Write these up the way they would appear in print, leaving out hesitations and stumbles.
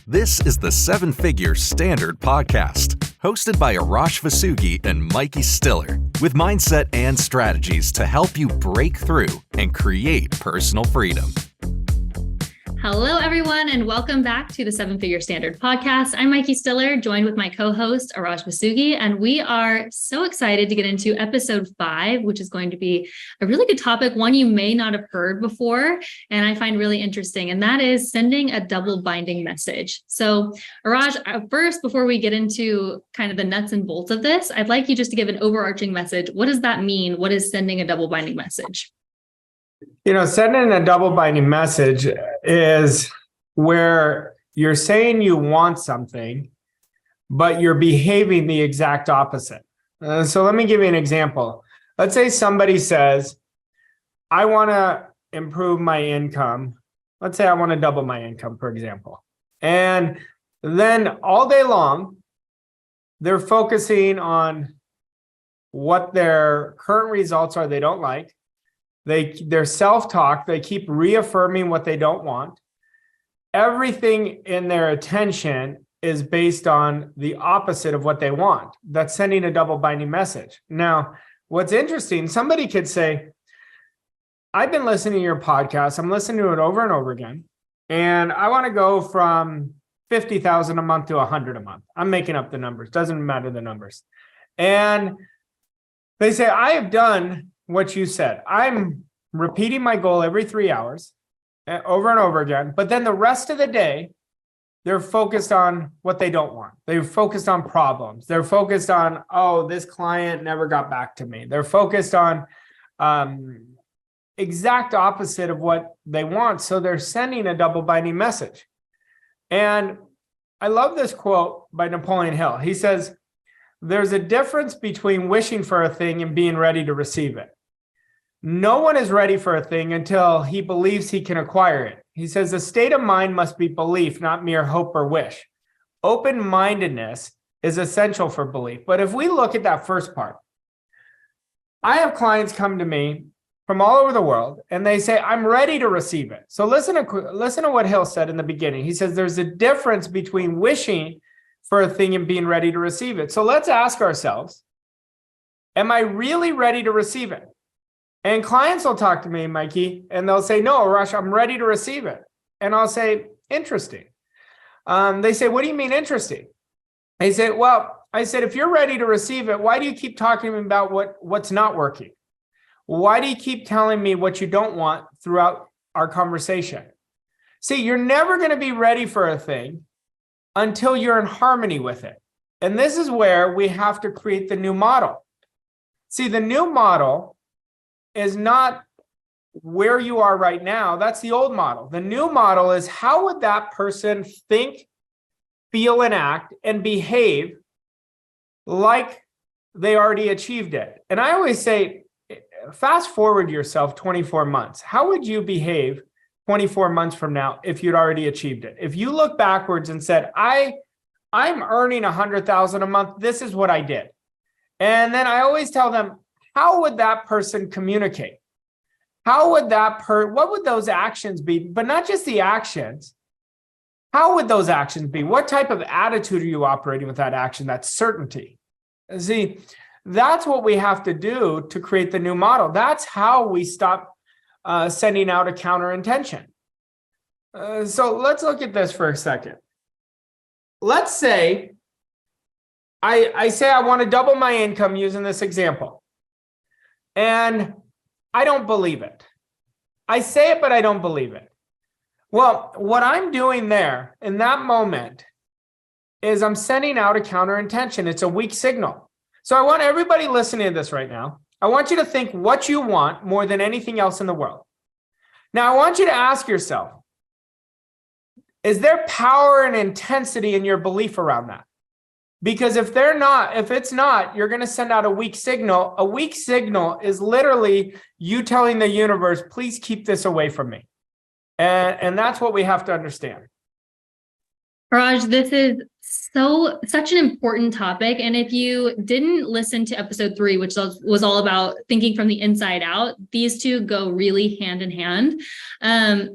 This is the Seven Figure Standard Podcast, hosted by Arash Vasugi and Mikey Stiller, with mindset and strategies to help you break through and create personal freedom. Hello, everyone, and welcome back to the Seven Figure Standard Podcast. I'm Mikey Stiller, joined with my co-host, Arash Vasugi, and we are so excited to get into episode 5, which is going to be a really good topic, one you may not have heard before, and I find really interesting, and that is sending a double binding message. So, Arash, first, before we get into kind of the nuts and bolts of this, I'd like you just to give an overarching message. What does that mean? What is sending a double binding message? Sending a double binding message is where you're saying you want something, but you're behaving the exact opposite. So let me give you an example. Let's say somebody says, I want to improve my income. Let's say I want to double my income, for example. And then all day long, they're focusing on what their current results are they don't like. Their self-talk, they keep reaffirming what they don't want. Everything in their attention is based on the opposite of what they want. That's sending a double binding message. Now, what's interesting, somebody could say, I've been listening to your podcast. I'm listening to it over and over again. And I want to go from 50,000 a month to 100 a month. I'm making up the numbers. Doesn't matter the numbers. And they say, I have done what you said. I'm repeating my goal every 3 hours over and over again. But then the rest of the day, they're focused on what they don't want. They're focused on problems. They're focused on, oh, this client never got back to me. They're focused on exact opposite of what they want. So they're sending a double binding message. And I love this quote by Napoleon Hill. He says, there's a difference between wishing for a thing and being ready to receive it. No one is ready for a thing until he believes he can acquire it. He says the state of mind must be belief, not mere hope or wish. Open-mindedness is essential for belief. But if we look at that first part, I have clients come to me from all over the world, and they say, I'm ready to receive it. So listen to what Hill said in the beginning. He says there's a difference between wishing for a thing and being ready to receive it. So let's ask ourselves, am I really ready to receive it? And clients will talk to me, Mikey, and they'll say, no, Arash, I'm ready to receive it. And I'll say, interesting. They say, what do you mean interesting? I say, well, I said, if you're ready to receive it, why do you keep talking to me about what's not working? Why do you keep telling me what you don't want throughout our conversation? See, you're never going to be ready for a thing until you're in harmony with it. And this is where we have to create the new model. See, the new model is not where you are right now. That's the old model. The new model is how would that person think, feel, and act and behave like they already achieved it. And I always say, fast forward yourself 24 months. How would you behave 24 months from now if you'd already achieved it? If you look backwards and said, I'm earning 100,000 a month, this is what I did. And then I always tell them, how would that person communicate? How would what would those actions be? But not just the actions. How would those actions be? What type of attitude are you operating with that action? That certainty. See, that's what we have to do to create the new model. That's how we stop sending out a counter intention. So let's look at this for a second. Let's say I say I want to double my income using this example. And I don't believe it. I say it, but I don't believe it. Well, what I'm doing there in that moment is I'm sending out a counter intention. It's a weak signal. So I want everybody listening to this right now. I want you to think what you want more than anything else in the world. Now, I want you to ask yourself, is there power and intensity in your belief around that? Because if it's not, you're going to send out a weak signal. A weak signal is literally you telling the universe, please keep this away from me. And that's what we have to understand. Raj, this is such an important topic. And if you didn't listen to episode 3, which was all about thinking from the inside out, these two go really hand in hand.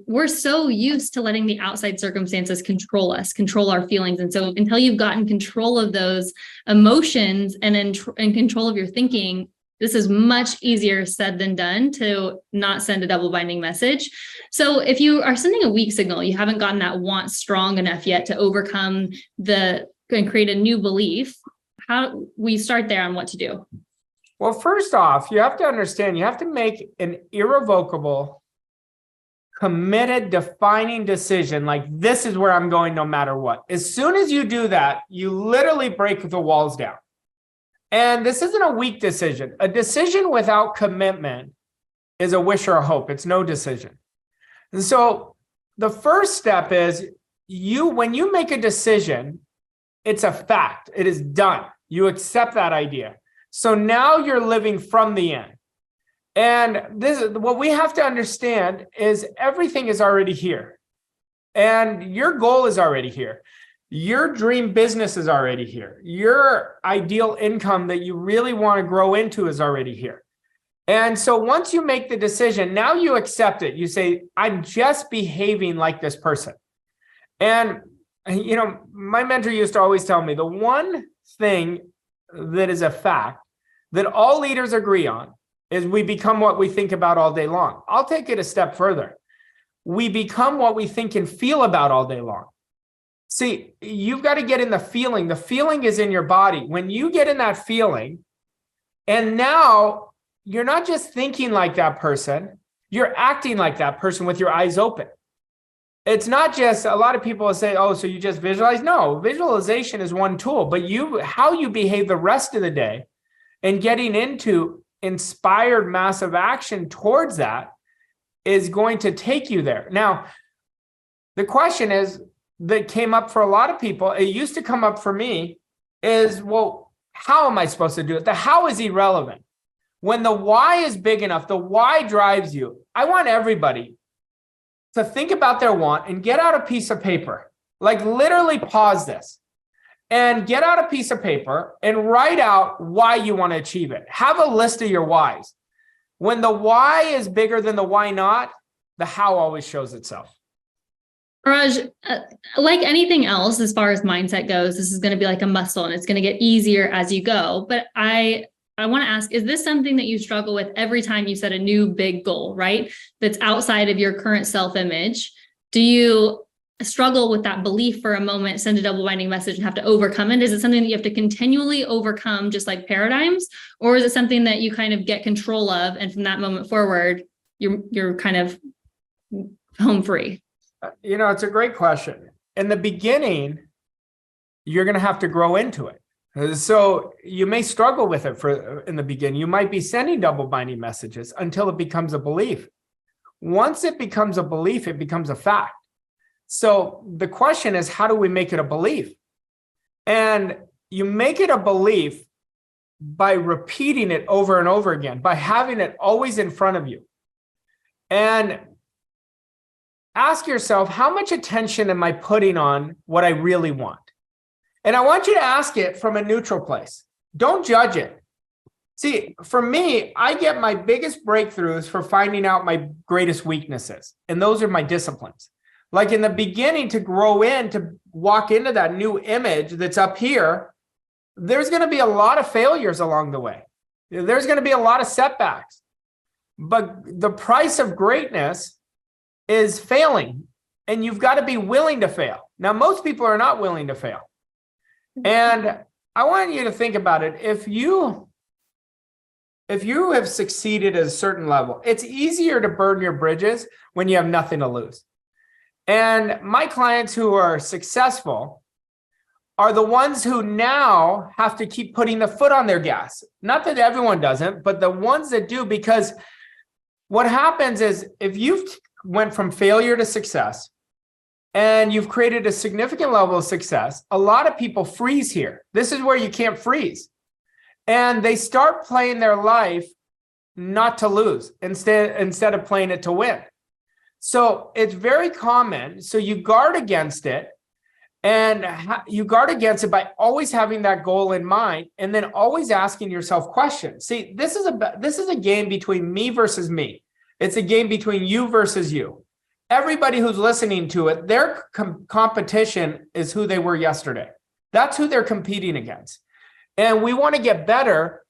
We're so used to letting the outside circumstances control us, control our feelings. And so until you've gotten control of those emotions and in control of your thinking, this is much easier said than done to not send a double binding message. So if you are sending a weak signal, you haven't gotten that want strong enough yet to overcome and create a new belief, how we start there on what to do? Well, first off, you have to understand, you have to make an irrevocable, committed, defining decision, like this is where I'm going no matter what. As soon as you do that, you literally break the walls down. And this isn't a weak decision. A decision without commitment is a wish or a hope. It's no decision. And so the first step is when you make a decision, it's a fact. It is done. You accept that idea. So now you're living from the end. And this is what we have to understand is everything is already here. And your goal is already here. Your dream business is already here. Your ideal income that you really want to grow into is already here. And so once you make the decision, now you accept it. You say, I'm just behaving like this person. And, my mentor used to always tell me the one thing that is a fact that all leaders agree on is we become what we think about all day long. I'll take it a step further. We become what we think and feel about all day long. See, you've got to get in the feeling. The feeling is in your body. When you get in that feeling, and now you're not just thinking like that person, you're acting like that person with your eyes open. It's not just, a lot of people will say, oh, so you just visualize? No, visualization is one tool, but how you behave the rest of the day and getting into inspired massive action towards that is going to take you there. Now, the question is, that came up for a lot of people, it used to come up for me, is, well, how am I supposed to do it? The how is irrelevant. When the why is big enough, the why drives you. I want everybody to think about their want and get out a piece of paper, like literally pause this and get out a piece of paper and write out why you want to achieve it. Have a list of your whys. When the why is bigger than the why not, the how always shows itself. Raj, like anything else, as far as mindset goes, this is going to be like a muscle and it's going to get easier as you go. But I want to ask, is this something that you struggle with every time you set a new big goal, right? That's outside of your current self-image? Do you struggle with that belief for a moment, send a double binding message and have to overcome it? Is it something that you have to continually overcome, just like paradigms? Or is it something that you kind of get control of, and from that moment forward, you're kind of home free? It's a great question. In the beginning, you're going to have to grow into it. So you may struggle with it in the beginning. You might be sending double binding messages until it becomes a belief. Once it becomes a belief, it becomes a fact. So the question is, how do we make it a belief? And you make it a belief by repeating it over and over again, by having it always in front of you. And ask yourself, how much attention am I putting on what I really want? And I want you to ask it from a neutral place. Don't judge it. See, for me, I get my biggest breakthroughs for finding out my greatest weaknesses. And those are my disciplines. Like in the beginning, to grow to walk into that new image that's up here, there's going to be a lot of failures along the way. There's going to be a lot of setbacks. But the price of greatness is failing, and you've got to be willing to fail. Now, most people are not willing to fail. And I want you to think about it. If you have succeeded at a certain level, it's easier to burn your bridges when you have nothing to lose. And my clients who are successful are the ones who now have to keep putting the foot on their gas. Not that everyone doesn't, but the ones that do, because what happens is if you've went from failure to success and you've created a significant level of success, a lot of people freeze here. This is where you can't freeze. And they start playing their life not to lose instead of playing it to win. So it's very common. So you guard against it. And you guard against it by always having that goal in mind and then always asking yourself questions. See, this is a game between me versus me. It's a game between you versus you. Everybody who's listening to it, their competition is who they were yesterday. That's who they're competing against. And we want to get better.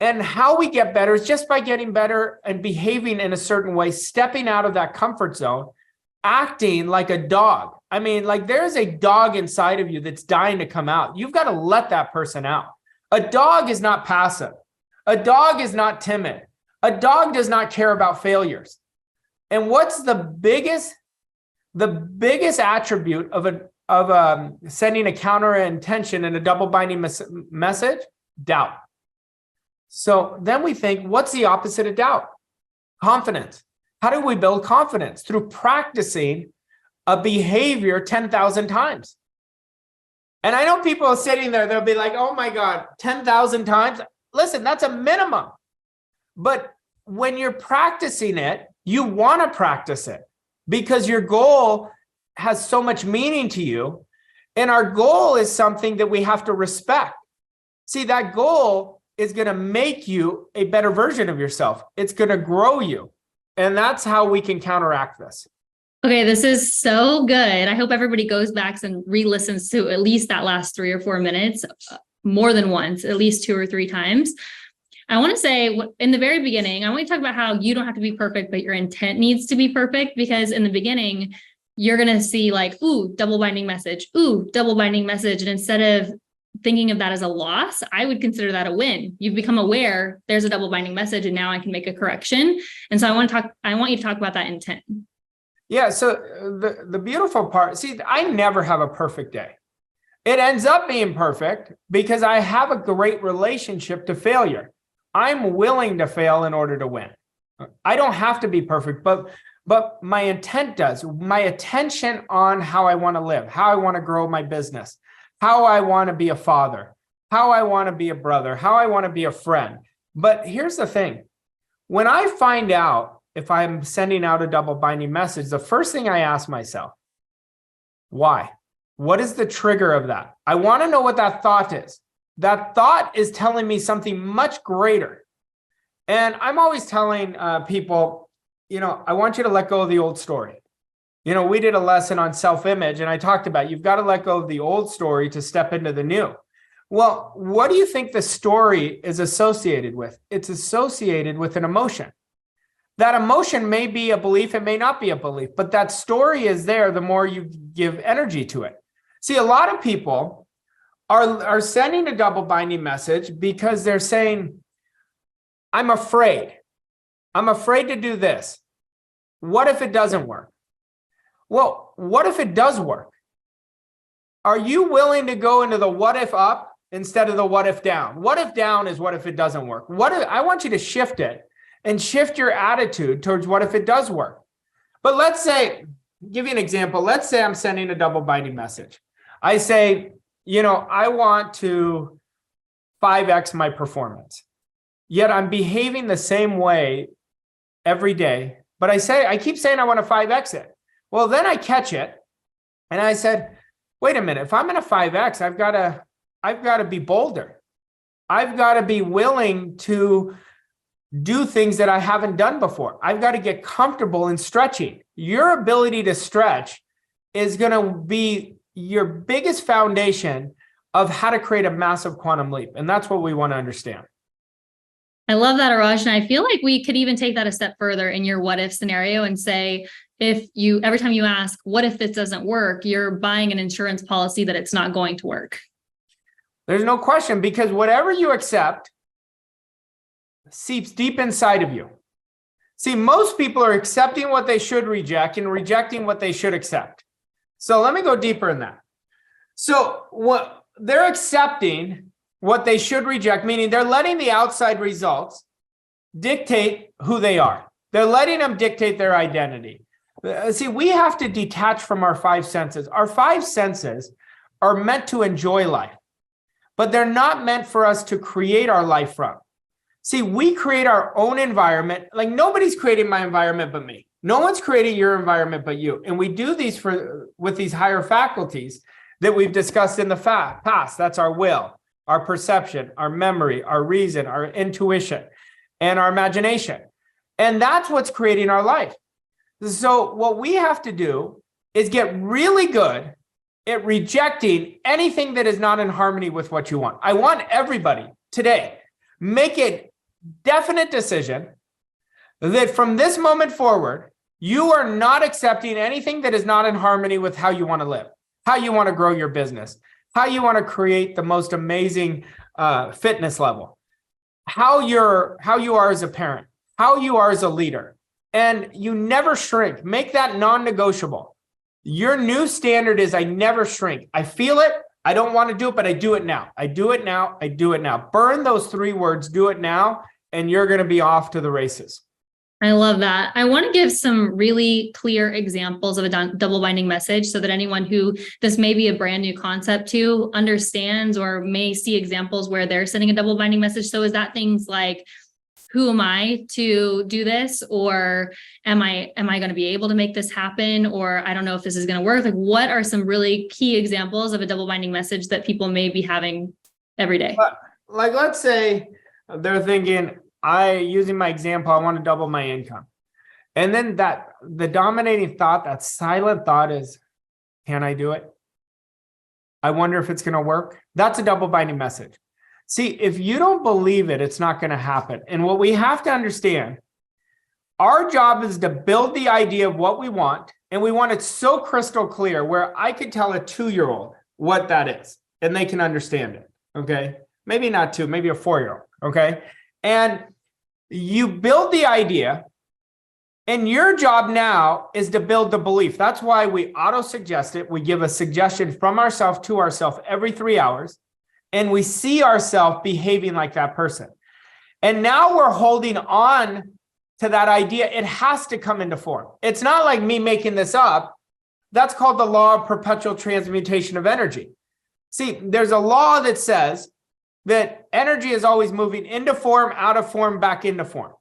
And how we get better is just by getting better and behaving in a certain way, stepping out of that comfort zone, acting like a dog. I mean, like there's a dog inside of you that's dying to come out. You've got to let that person out. A dog is not passive. A dog is not timid. A dog does not care about failures. And what's the biggest attribute of sending a counter intention and a double binding message? Doubt. So then we think, what's the opposite of doubt? Confidence. How do we build confidence? Through practicing a behavior 10,000 times. And I know people are sitting there, they'll be like, oh my God, 10,000 times? Listen, that's a minimum. But when you're practicing it, you want to practice it because your goal has so much meaning to you. And our goal is something that we have to respect. See, that goal is going to make you a better version of yourself. It's going to grow you. And that's how we can counteract this. Okay, this is so good. I hope everybody goes back and re-listens to at least that last 3 or 4 minutes, more than once, at least 2 or 3 times. I want to say in the very beginning, I want to talk about how you don't have to be perfect, but your intent needs to be perfect, because in the beginning, you're going to see like, ooh, double binding message, ooh, double binding message. And instead of thinking of that as a loss, I would consider that a win. You've become aware there's a double binding message and now I can make a correction. And so I want you to talk about that intent. Yeah. So the beautiful part, see, I never have a perfect day. It ends up being perfect because I have a great relationship to failure. I'm willing to fail in order to win. I don't have to be perfect, but my intent does. My attention on how I want to live, how I want to grow my business, how I want to be a father, how I want to be a brother, how I want to be a friend. But here's the thing. When I find out if I'm sending out a double binding message, the first thing I ask myself, why? What is the trigger of that? I want to know what that thought is. That thought is telling me something much greater. And I'm always telling people, I want you to let go of the old story. We did a lesson on self-image and I talked about you've got to let go of the old story to step into the new. Well, what do you think the story is associated with? It's associated with an emotion. That emotion may be a belief, it may not be a belief, but that story is there the more you give energy to it. See, a lot of people are sending a double binding message because they're saying, I'm afraid. I'm afraid to do this. What if it doesn't work? Well, what if it does work? Are you willing to go into the what if up instead of the what if down? What if down is what if it doesn't work? I want you to shift it and shift your attitude towards what if it does work. But let's say, give you an example. Let's say I'm sending a double binding message. I say, I want to 5x my performance. Yet I'm behaving the same way every day. But I keep saying I want to 5x it. Well, then I catch it. And I said, wait a minute, if I'm going to 5x, I've got to be bolder. I've got to be willing to do things that I haven't done before. I've got to get comfortable in stretching. Your ability to stretch is going to be your biggest foundation of how to create a massive quantum leap. And that's what we want to understand. I love that, Arash. And I feel like we could even take that a step further in your what if scenario and say, every time you ask, what if this doesn't work, you're buying an insurance policy that it's not going to work. There's no question, because whatever you accept seeps deep inside of you. See, most people are accepting what they should reject and rejecting what they should accept. So let me go deeper in that. So what they're accepting what they should reject, meaning they're letting the outside results dictate who they are. They're letting them dictate their identity. See, we have to detach from our 5 senses. Our 5 senses are meant to enjoy life, but they're not meant for us to create our life from. See, we create our own environment. Like nobody's creating my environment but me. No one's creating your environment but you. And we do these with these higher faculties. that we've discussed in the past. That's our will, our perception, our memory, our reason, our intuition, and our imagination. And that's what's creating our life. So what we have to do is get really good at rejecting anything that is not in harmony with what you want. I want everybody today, make a definite decision that from this moment forward, you are not accepting anything that is not in harmony with how you want to live, how you want to grow your business, how you want to create the most amazing fitness level, how you are as a parent, how you are as a leader. And you never shrink. Make that non-negotiable. Your new standard is I never shrink. I feel it. I don't want to do it, but I do it now. I do it now. I do it now. Burn those 3 words, do it now, and you're going to be off to the races. I love that. I want to give some really clear examples of a double binding message so that anyone who this may be a brand new concept to understands or may see examples where they're sending a double binding message. So is that things like, who am I to do this? Or am I going to be able to make this happen? Or I don't know if this is going to work. Like, what are some really key examples of a double binding message that people may be having every day? Like, let's say they're thinking, using my example, I want to double my income. And then the dominating thought, that silent thought is, can I do it? I wonder if it's going to work. That's a double binding message. See, if you don't believe it, it's not going to happen. And what we have to understand, our job is to build the idea of what we want. And we want it so crystal clear where I could tell a 2-year-old what that is and they can understand it. Okay. Maybe not 2, maybe a 4-year-old. Okay. And you build the idea, and your job now is to build the belief. That's why we auto-suggest it. We give a suggestion from ourselves to ourselves every 3 hours, and we see ourselves behaving like that person. And now we're holding on to that idea. It has to come into form. It's not like me making this up. That's called the law of perpetual transmutation of energy. See, there's a law that says that energy is always moving into form, out of form, back into form.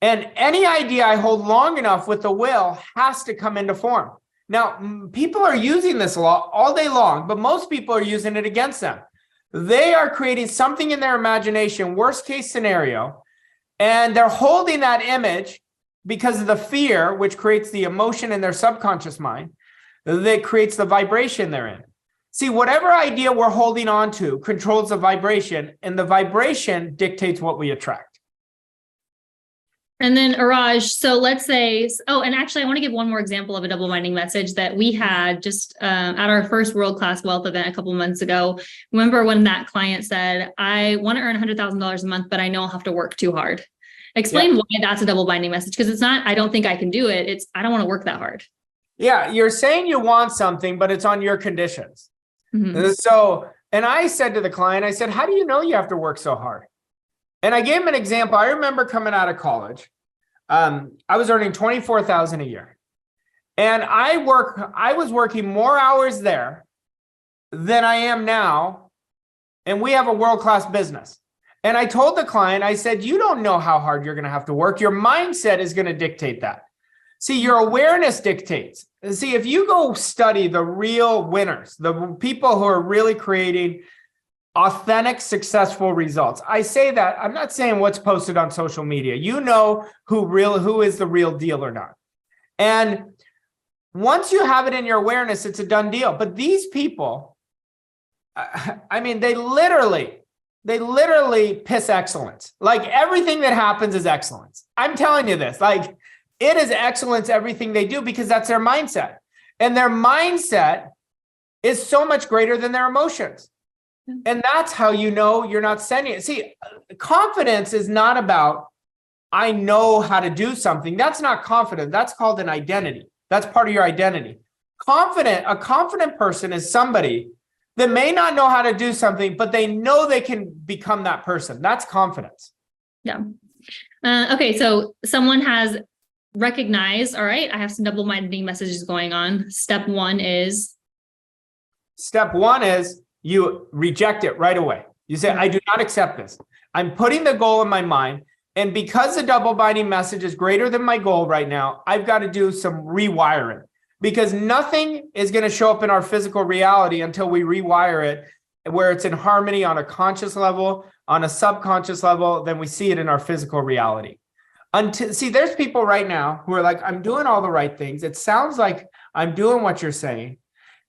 And any idea I hold long enough with the will has to come into form. Now, people are using this law all day long, but most people are using it against them. They are creating something in their imagination, worst case scenario, and they're holding that image because of the fear, which creates the emotion in their subconscious mind, that creates the vibration they're in. See, whatever idea we're holding on to controls the vibration, and the vibration dictates what we attract. And then Araj, so let's say, and actually I want to give one more example of a double binding message that we had just at our first World-Class Wealth event a couple months ago. Remember when that client said, I want to earn $100,000 a month, but I know I'll have to work too hard. Explain why that's a double binding message, because it's not, I don't think I can do it. It's, I don't want to work that hard. Yeah, you're saying you want something, but it's on your conditions. Mm-hmm. So, and I said to the client, I said, how do you know you have to work so hard? And I gave him an example. I remember coming out of college. I was earning $24,000 a year. And I was working more hours there than I am now. And we have a world-class business. And I told the client, I said, you don't know how hard you're going to have to work. Your mindset is going to dictate that. See, your awareness dictates. See, if you go study the real winners, the people who are really creating authentic, successful results. I say that, I'm not saying what's posted on social media. You know who is the real deal or not. And once you have it in your awareness, it's a done deal. But these people, I mean, they literally piss excellence. Like everything that happens is excellence. I'm telling you this, like it is excellence, everything they do, because that's their mindset. And their mindset is so much greater than their emotions. And that's how you know you're not sending it. See, confidence is not about, I know how to do something. That's not confident. That's called an identity. That's part of your identity. A confident person is somebody that may not know how to do something, but they know they can become that person. That's confidence. Yeah. Okay. So someone has recognized, all right, I have some double binding messages going on. Step one is you reject it right away. You say, I do not accept this. I'm putting the goal in my mind. And because the double binding message is greater than my goal right now, I've got to do some rewiring. because nothing is going to show up in our physical reality until we rewire it, where it's in harmony on a conscious level, on a subconscious level, then we see it in our physical reality. See, there's people right now who are like, I'm doing all the right things. It sounds like I'm doing what you're saying.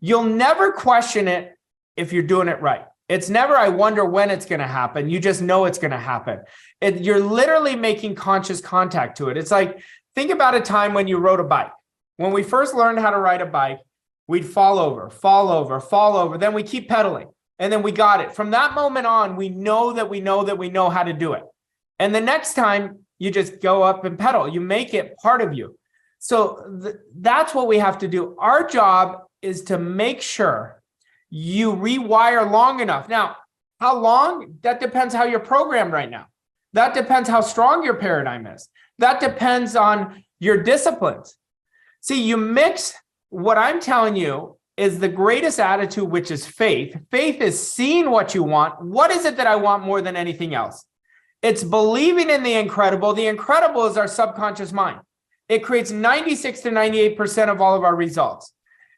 You'll never question it if you're doing it right. It's never, I wonder when it's going to happen. You just know it's going to happen. You're literally making conscious contact to it. It's like, think about a time when you rode a bike. When we first learned how to ride a bike, we'd fall over. Then we keep pedaling. And then we got it. From that moment on, we know how to do it. And the next time, you just go up and pedal. You make it part of you. So that's what we have to do. Our job is to make sure you rewire long enough. Now, how long? That depends how you're programmed right now. That depends how strong your paradigm is. That depends on your disciplines. See, you mix what I'm telling you is the greatest attitude, which is faith. Faith is seeing what you want. What is it that I want more than anything else? It's believing in the incredible. The incredible is our subconscious mind. It creates 96 to 98% of all of our results.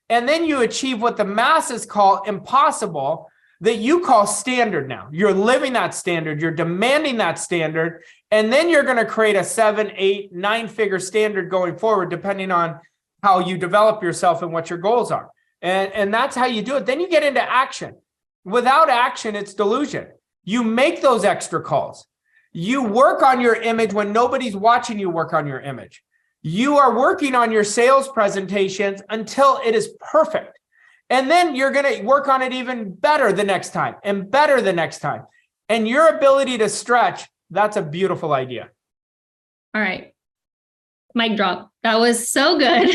And then you achieve what the masses call impossible, that you call standard now. You're living that standard. You're demanding that standard. And then you're going to create a 7, 8, 9-figure standard going forward, depending on how you develop yourself and what your goals are. And that's how you do it. Then you get into action. Without action, it's delusion. You make those extra calls. You work on your image when nobody's watching you work on your image. You are working on your sales presentations until it is perfect. And then you're going to work on it even better the next time and better the next time. And your ability to stretch, that's a beautiful idea. All right. Mic drop. That was so good.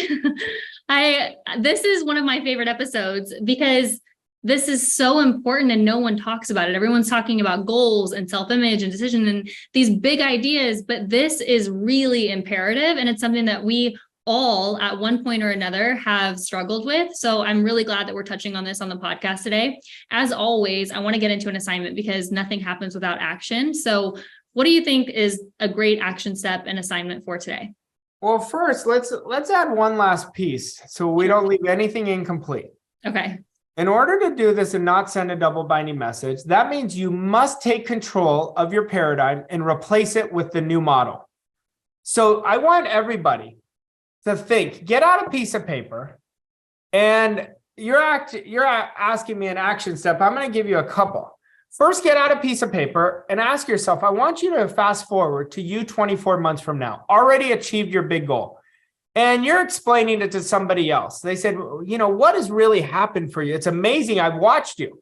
This is one of my favorite episodes because this is so important and no one talks about it. Everyone's talking about goals and self-image and decision and these big ideas, but this is really imperative. And it's something that we all at one point or another have struggled with. So I'm really glad that we're touching on this on the podcast today. As always, I want to get into an assignment because nothing happens without action. So what do you think is a great action step and assignment for today? Well, first, let's add one last piece so we don't leave anything incomplete. Okay. In order to do this and not send a double binding message, that means you must take control of your paradigm and replace it with the new model. So I want everybody to think, get out a piece of paper, and you're asking me an action step. I'm going to give you a couple. First, get out a piece of paper and ask yourself, I want you to fast forward to you 24 months from now, already achieved your big goal. And you're explaining it to somebody else. They said, you know, what has really happened for you? It's amazing. I've watched you.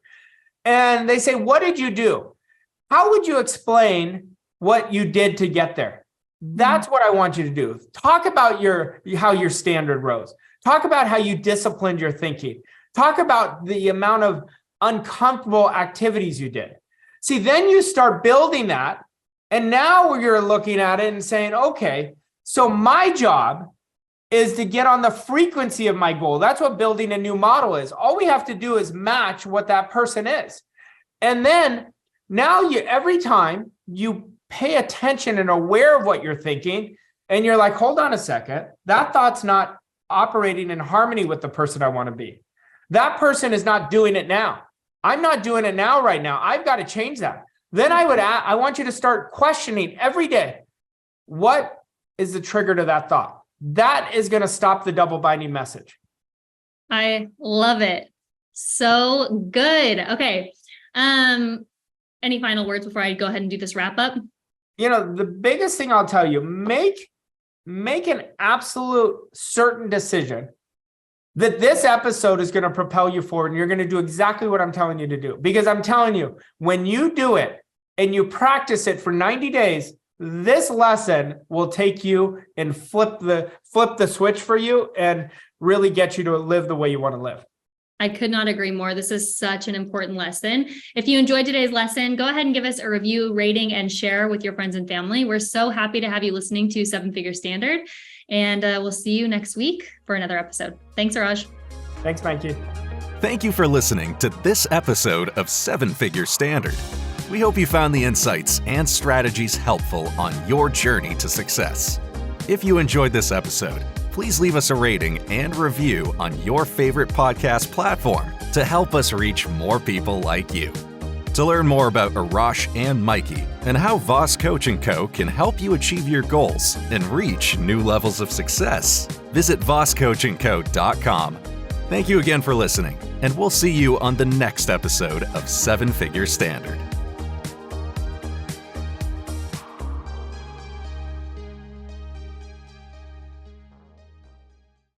And they say, what did you do? How would you explain what you did to get there? That's what I want you to do. Talk about how your standard rose. Talk about how you disciplined your thinking. Talk about the amount of uncomfortable activities you did. See, then you start building that. And now you're looking at it and saying, okay, so my job is to get on the frequency of my goal. That's what building a new model is. All we have to do is match what that person is. And then now every time you pay attention and aware of what you're thinking, and you're like, hold on a second, that thought's not operating in harmony with the person I want to be. That person is not doing it now. I'm not doing it now right now. I've got to change that. Then I want you to start questioning every day, what is the trigger to that thought? That is going to stop the double binding message. I love it. So good. Okay. Any final words before I go ahead and do this wrap up? You know, the biggest thing I'll tell you, make an absolute certain decision that this episode is going to propel you forward and you're going to do exactly what I'm telling you to do. Because I'm telling you, when you do it and you practice it for 90 days, this lesson will take you and flip the switch for you and really get you to live the way you want to live. I could not agree more. This is such an important lesson. If you enjoyed today's lesson, go ahead and give us a review, rating, and share with your friends and family. We're so happy to have you listening to 7-Figure Standard, and we'll see you next week for another episode. Thanks, Raj. Thanks, Mikey. Thank you for listening to this episode of 7-Figure Standard. We hope you found the insights and strategies helpful on your journey to success. If you enjoyed this episode, please leave us a rating and review on your favorite podcast platform to help us reach more people like you. To learn more about Arash and Mikey and how Voss Coach & Co. can help you achieve your goals and reach new levels of success, visit vosscoachandco.com. Thank you again for listening, and we'll see you on the next episode of 7 Figure Standard.